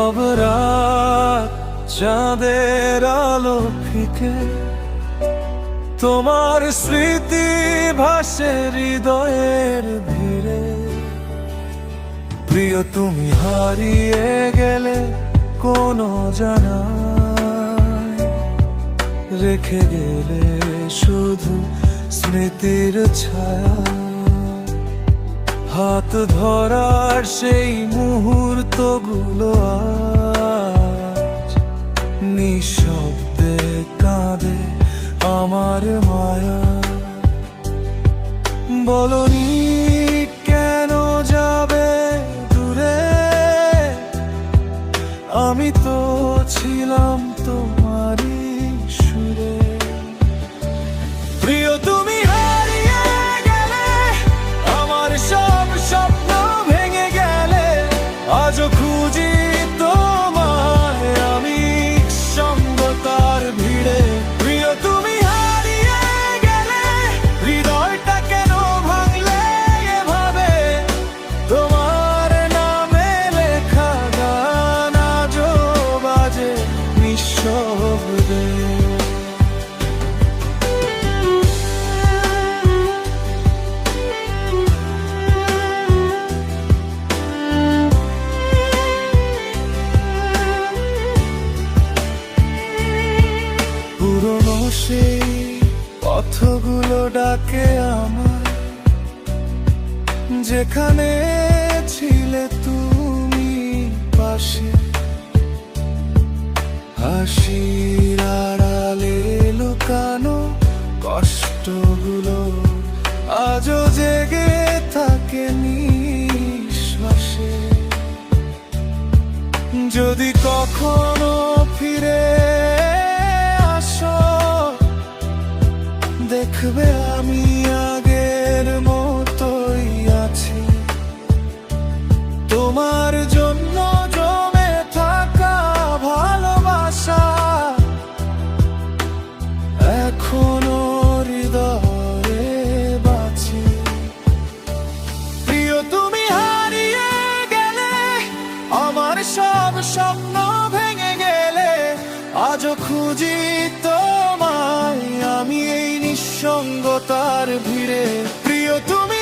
সব রাত চাঁদের আলো ফিকে, তোমার স্মৃতি ভাসে হৃদয়ের ভিড়ে। প্রিয় তুমি হারিয়ে গেলে কোনো জানায়, রেখে গেলে শুধু স্মৃতির ছায়া। হাত ধরার সেই মুহূর্তগুলো আজ নিঃশব্দে কাঁদে আমার মায়া। বলনি কেন যাবে দূরে, আমি তো ছিলাম তোমারই সুরে। প্রিয় তুমি হারিয়ে গেলে, আমার সব স্বপ্ন ভেঙে গেলে, আজও খুঁজি তোমায় আমি সঙ্গতার ভিড়ে। প্রিয় তুমি হারিয়ে গেলে, হৃদয়টা কেন ভাঙলে এভাবে, তোমার নামে লেখা গান আজও বাজে নিঃশব্দে। পুরনো সেই পথগুলো ডাকে আমার, যেখানে ছিলে তুমি পাশে। হাসির আড়ালে লুকানো কষ্টগুলো আজও জেগে থাকে নিঃশ্বাসে। যদি কখনো ফিরে আসো, দেখবে আমি আগের মতোই আছি। তোমার জন্য জমে থাকা ভালোবাসা এখনো হৃদয়ে বাঁচি। প্রিয় তুমি হারিয়ে গেলে, আমার সব স্বপ্ন ভেঙে গেলে, আজও খুঁজি তোমায় আমি এই নিঃসঙ্গতার ভিড়ে। প্রিয় তুমি